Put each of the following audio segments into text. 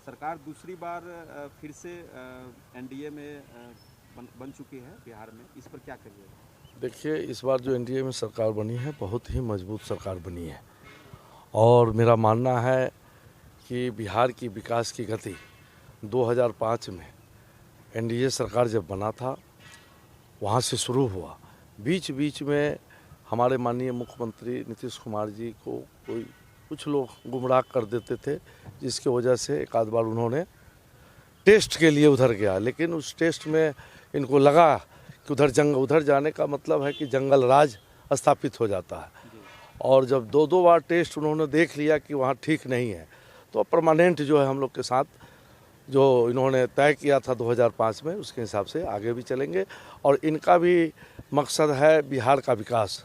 सरकार दूसरी बार फिर से एनडीए में बन चुकी है बिहार में, इस पर क्या करिएगा? देखिए, इस बार जो एनडीए में सरकार बनी है बहुत ही मजबूत सरकार बनी है और मेरा मानना है कि बिहार की विकास की गति 2005 में एनडीए सरकार जब बना था वहाँ से शुरू हुआ। बीच बीच में हमारे माननीय मुख्यमंत्री नीतीश कुमार जी को कुछ लोग गुमराह कर देते थे, जिसकी वजह से एक आध बार उन्होंने टेस्ट के लिए उधर गया, लेकिन उस टेस्ट में इनको लगा कि उधर जाने का मतलब है कि जंगल राज स्थापित हो जाता है। और जब दो बार टेस्ट उन्होंने देख लिया कि वहाँ ठीक नहीं है, तो परमानेंट जो है हम लोग के साथ जो इन्होंने तय किया था 2005 में, उसके हिसाब से आगे भी चलेंगे। और इनका भी मकसद है बिहार का विकास,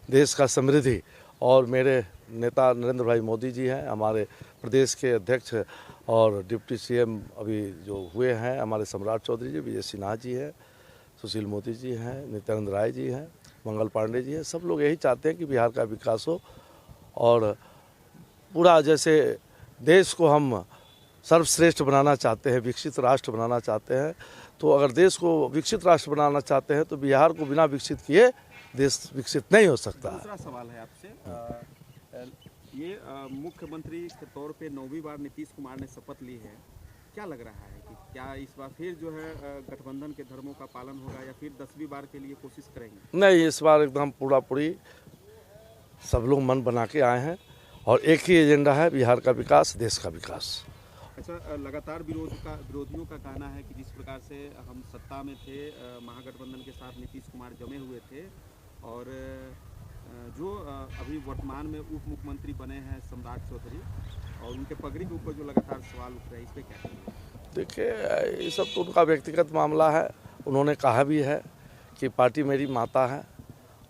देश का समृद्धि। और मेरे नेता नरेंद्र भाई मोदी जी हैं, हमारे प्रदेश के अध्यक्ष और डिप्टी सीएम अभी जो हुए हैं हमारे सम्राट चौधरी जी, विजय सिन्हा जी हैं, सुशील मोदी जी हैं, नित्यानंद राय जी हैं, मंगल पांडे जी हैं। सब लोग यही चाहते हैं कि बिहार का विकास हो और पूरा जैसे देश को हम सर्वश्रेष्ठ बनाना चाहते हैं, विकसित राष्ट्र बनाना चाहते हैं। तो अगर देश को विकसित राष्ट्र बनाना चाहते हैं तो बिहार को बिना विकसित किए देश विकसित नहीं हो सकता। दूसरा सवाल है आपसे, ये मुख्यमंत्री के तौर पे 9वीं बार नीतीश कुमार ने शपथ ली है, क्या लग रहा है कि क्या इस बार फिर जो है गठबंधन के धर्मों का पालन होगा या फिर 10वीं बार के लिए कोशिश करेंगे? नहीं, इस बार एकदम पूरी सब लोग मन बना के आए हैं और एक ही एजेंडा है, बिहार का विकास, देश का विकास। अच्छा, लगातार विरोधियों का कहना है कि जिस प्रकार से हम सत्ता में थे, महागठबंधन के साथ नीतीश कुमार जमे हुए थे और जो अभी वर्तमान में उप मुख्यमंत्री बने हैं सम्राट चौधरी, और उनके पगड़ी के ऊपर जो लगातार सवाल उठ रहे हैं, इस पर क्या कहेंगे? देखिए, ये सब तो उनका व्यक्तिगत मामला है। उन्होंने कहा भी है कि पार्टी मेरी माता है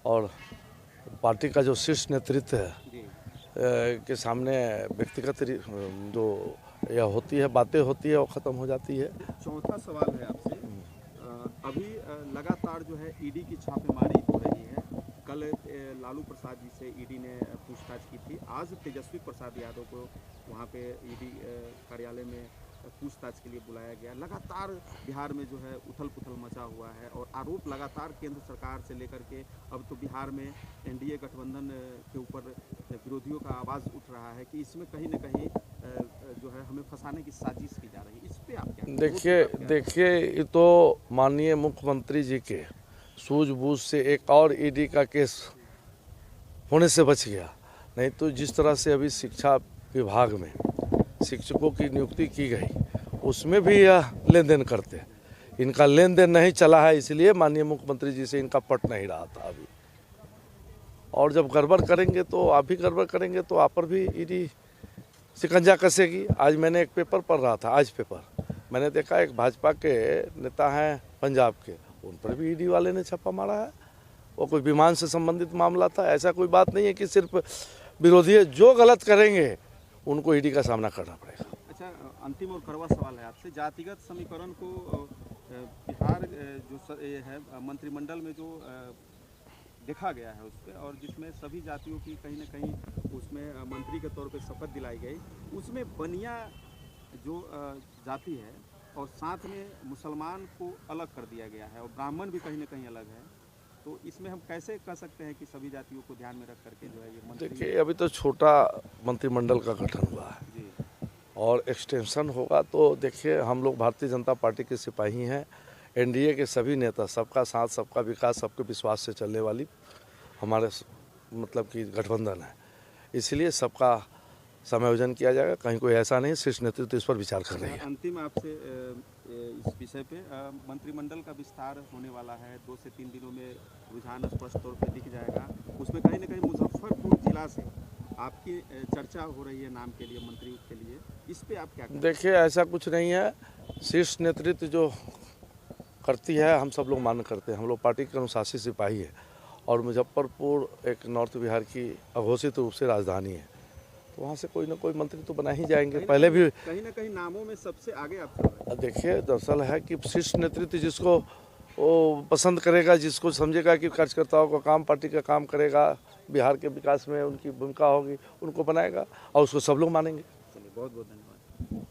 और पार्टी का जो शीर्ष नेतृत्व है के सामने व्यक्तिगत जो यह होती है, बातें होती है, वो ख़त्म हो जाती है। चौथा सवाल है आपसे, अभी लगातार जो है ईडी की छापेमारी हो रही है। कल लालू प्रसाद जी से ईडी ने पूछताछ की थी, आज तेजस्वी प्रसाद यादव को वहाँ पे ईडी कार्यालय में पूछताछ के लिए बुलाया गया। लगातार बिहार में जो है उथल पुथल मचा हुआ है और आरोप लगातार केंद्र सरकार से लेकर के अब तो बिहार में एनडीए गठबंधन के ऊपर विरोधियों का आवाज़ उठ रहा है कि इसमें कहीं न कहीं जो है हमें फंसाने की साजिश की जा रही है। इस पे आप क्या? देखिए, ये तो माननीय मुख्यमंत्री जी के सूझबूझ से एक और ईडी का केस होने से बच गया, नहीं तो जिस तरह से अभी शिक्षा विभाग में शिक्षकों की नियुक्ति की गई उसमें भी यह लेन देन करते हैं। इनका लेन देन नहीं चला है, इसलिए माननीय मुख्यमंत्री जी से इनका पट नहीं रहा था अभी। और जब गड़बड़ करेंगे तो आप भी गड़बड़ करेंगे तो आप पर भी ईडी शिकंजा कसेगी। आज मैंने एक पेपर पढ़ रहा था, आज पेपर मैंने देखा, एक भाजपा के नेता हैं पंजाब के, उन पर भी ईडी वाले ने छापा मारा है। वो कोई विमान से संबंधित मामला था। ऐसा कोई बात नहीं है कि सिर्फ विरोधी जो गलत करेंगे उनको ईडी का सामना करना पड़ेगा। अच्छा, अंतिम और कड़वा सवाल है आपसे, जातिगत समीकरण को बिहार जो है मंत्रिमंडल में जो देखा गया है उस पर, और जिसमें सभी जातियों की कहीं ना कहीं उसमें मंत्री के तौर पे शपथ दिलाई गई, उसमें बनिया जो जाति है और साथ में मुसलमान को अलग कर दिया गया है और ब्राह्मण भी कहीं ना कहीं अलग है, तो इसमें हम कैसे कह सकते हैं कि सभी जातियों को ध्यान में रख करके जो है ये मंत्री? देखिए, अभी तो छोटा मंत्रिमंडल का गठन हुआ है जी, और एक्सटेंशन होगा तो देखिए, हम लोग भारतीय जनता पार्टी के सिपाही हैं। एनडीए के सभी नेता सबका साथ, सबका विकास, सबके विश्वास से चलने वाली हमारे मतलब कि गठबंधन है, इसलिए सबका समायोजन किया जाएगा। कहीं कोई ऐसा नहीं, शीर्ष नेतृत्व इस पर विचार कर रही है। अंतिम आपसे इस विषय पे, मंत्रिमंडल का विस्तार होने वाला है, 2 से 3 दिनों में रुझान स्पष्ट तौर पे दिख जाएगा। उसमें कहीं ना कहीं मुजफ्फरपुर जिला से आपकी चर्चा हो रही है नाम के लिए, मंत्री के लिए, इस पे आप क्या कहें? देखिए, ऐसा कुछ नहीं है। शीर्ष नेतृत्व जो करती है हम सब लोग मान करते हैं। हम लोग पार्टी के अनुशासित सिपाही है और मुजफ्फरपुर एक नॉर्थ बिहार की अघोषित रूप से राजधानी है, तो वहाँ से कोई ना कोई मंत्री तो बना ही जाएंगे। पहले भी कहीं ना कहीं नामों में सबसे आगे आप चल रहे हैं। देखिए, दरअसल है कि शीर्ष नेतृत्व जिसको वो पसंद करेगा, जिसको समझेगा कि कार्यकर्ताओं का काम, पार्टी का काम करेगा, बिहार के विकास में उनकी भूमिका होगी, उनको बनाएगा और उसको सब लोग मानेंगे। चलिए, बहुत बहुत धन्यवाद।